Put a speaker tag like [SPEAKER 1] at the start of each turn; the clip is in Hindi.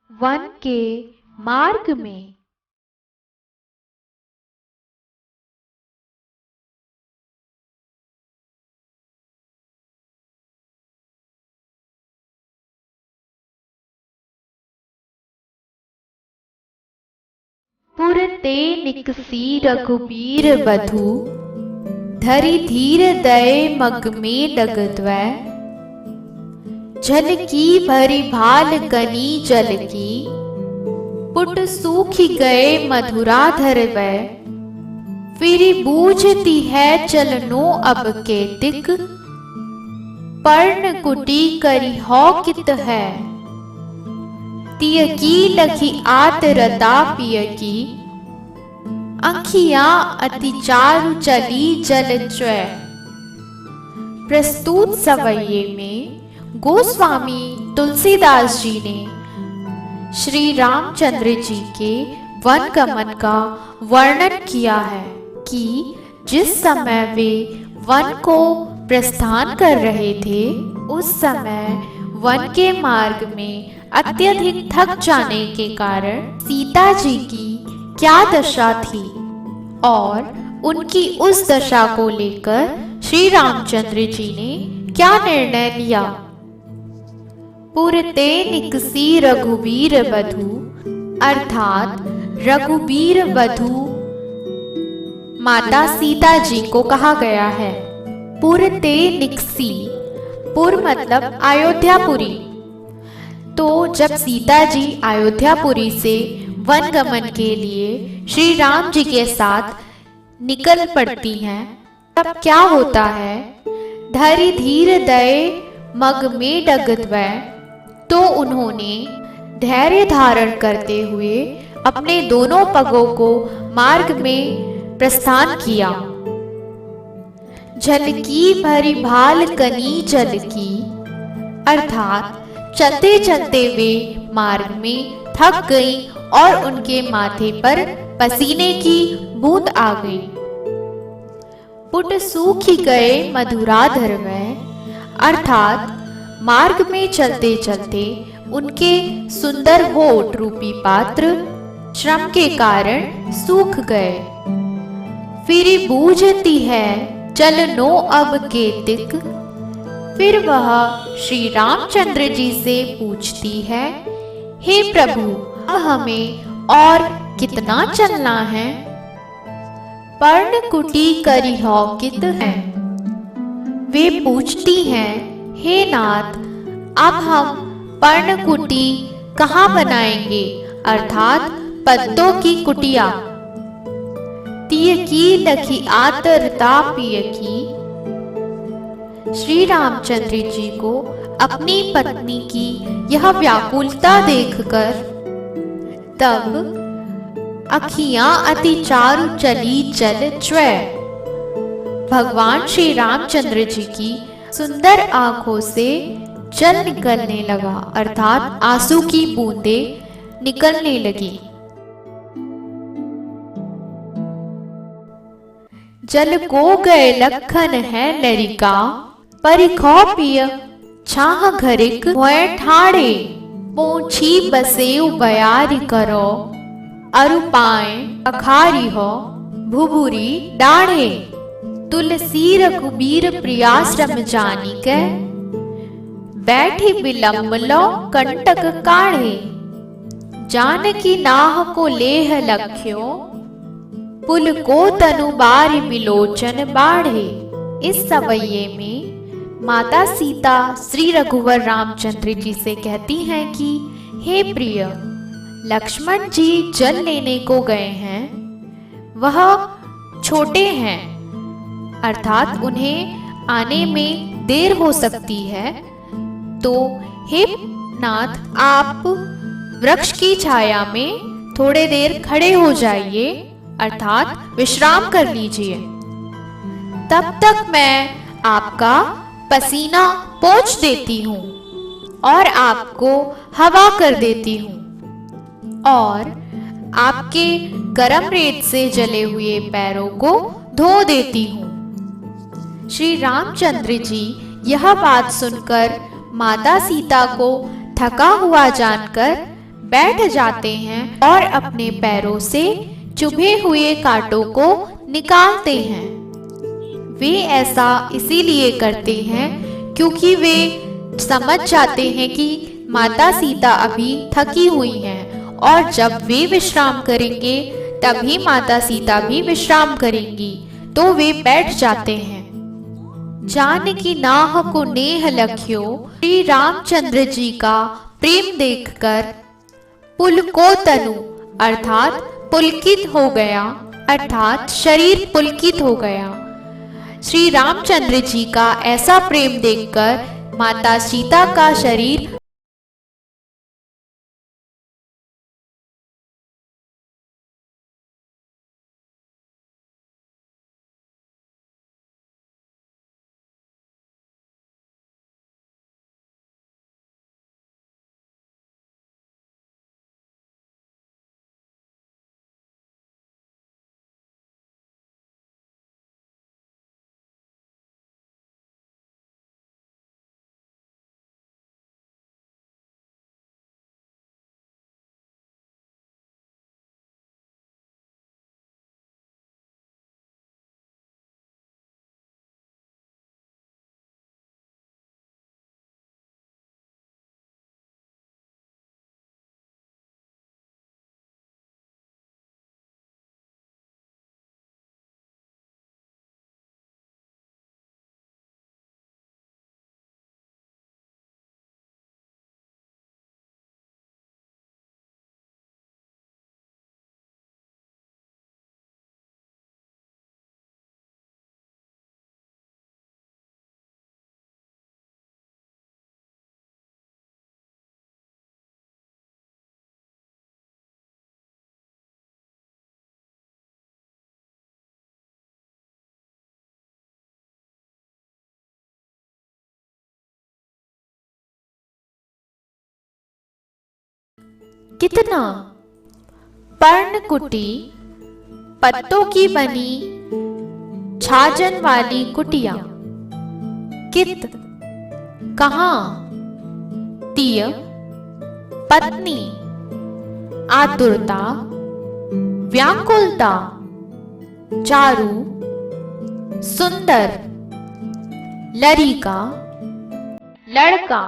[SPEAKER 1] वन के मार्ग में। पुर ते निकसी रघुबीर बधु, धरि धीर दये मग में लगद्वै। जल की भरी भाल कनी जल की, पुट सूखी गए मधुरा धरवै। फिरी बूझती है चलनो अब के तिक, पर्ण कुटी करी हौ कित है। तिय की लखी आतरता पिय की, आँखियाँ अति चारु चली जल च्वै। प्रस्तुत सवैये में गोस्वामी तुलसीदास जी ने श्री रामचंद्र जी के वन गमन का वर्णन किया है कि जिस समय वे वन को प्रस्थान कर रहे थे, उस समय वन के मार्ग में अत्यधिक थक जाने के कारण सीता जी की क्या दशा थी और उनकी उस दशा को लेकर श्री रामचंद्र जी ने क्या निर्णय लिया। पुर ते निकसी रघुबीर बधु, अर्थात रघुबीर वधु माता सीता जी को कहा गया है। पुर ते निकसी, पुर मतलब अयोध्यापुरी। तो जब सीता जी अयोध्यापुरी से वन गमन के लिए श्री राम जी के साथ निकल पड़ती हैं, तब क्या होता है, धरि धीर दये मग में डगद्वै। तो उन्होंने धैर्य धारण करते हुए अपने दोनों पगों को मार्ग में प्रस्थान किया। जल की भरी भाल कनी जल की, अर्थात चलते चलते वे मार्ग में थक गई और उनके माथे पर पसीने की बूंद आ गई। पुट सूखी गए मधुरा धरवै, अर्थात मार्ग में चलते चलते उनके सुंदर होठ रूपी पात्र श्रम के कारण सूख गए। फिरी बूझती है चलनो अब के तिक, फिर वह श्री रामचंद्र जी से पूछती है, हे प्रभु, अब हमें और कितना चलना है। पर्ण कुटी करी हौ कित है। वे पूछती हैं, हे नाथ, अब हम पर्णकुटी कहाँ बनाएंगे, अर्थात पत्तों की कुटिया। तिय की लखी आतरता पिय की। श्री रामचंद्र जी को अपनी पत्नी की यह व्याकुलता देखकर तब अखियां अति चारु चली जल च्वै। भगवान श्री रामचंद्र जी की सुंदर आंखों से जल निकलने लगा, अर्थात आंसू की बूंदें निकलने लगी। जल को गए लखन है लरिका, परिखौ पिय छाह घरिक भोय ठाड़े। पोछी बसेउ बयारी करो, अरुपाए अखारी हो भुभुरी डाढ़े। तुलसी रघुबीर प्रियाश्रम जानी के, बैठी विलंब लो कंटक काढ़े। जानकी नाह को लेह लख्यो, पुल को तनु बारी बिलोचन बाढ़े। इस सवैये में माता सीता श्री रघुवर रामचंद्र जी से कहती हैं कि हे प्रिय, लक्ष्मण जी जल लेने को गए हैं, वह छोटे हैं, अर्थात उन्हें आने में देर हो सकती है। तो हे नाथ, आप वृक्ष की छाया में थोड़े देर खड़े हो जाइए, अर्थात विश्राम कर लीजिए। तब तक मैं आपका पसीना पोंछ देती हूँ और आपको हवा कर देती हूँ और आपके गरम रेत से जले हुए पैरों को धो देती हूँ। श्री रामचंद्र जी यह बात सुनकर माता सीता को थका हुआ जानकर बैठ जाते हैं और अपने पैरों से चुभे हुए कांटों को निकालते हैं। वे ऐसा इसीलिए करते हैं क्योंकि वे समझ जाते हैं कि माता सीता अभी थकी हुई हैं और जब वे विश्राम करेंगे तभी माता सीता भी विश्राम करेंगी, तो वे बैठ जाते हैं। जानकी नाह को नेह लख्यो, श्री रामचंद्र जी का प्रेम देखकर पुलको तनु अर्थात पुलकित हो गया, अर्थात शरीर पुलकित हो गया। श्री रामचंद्र जी का ऐसा प्रेम देखकर माता सीता का शरीर कितना पर्णकुटी, पत्तों की बनी छाजन वाली कुटिया। कित कहाँ, तिय पत्नी, आतुरता व्याकुलता, चारु सुंदर, लरिका लड़का।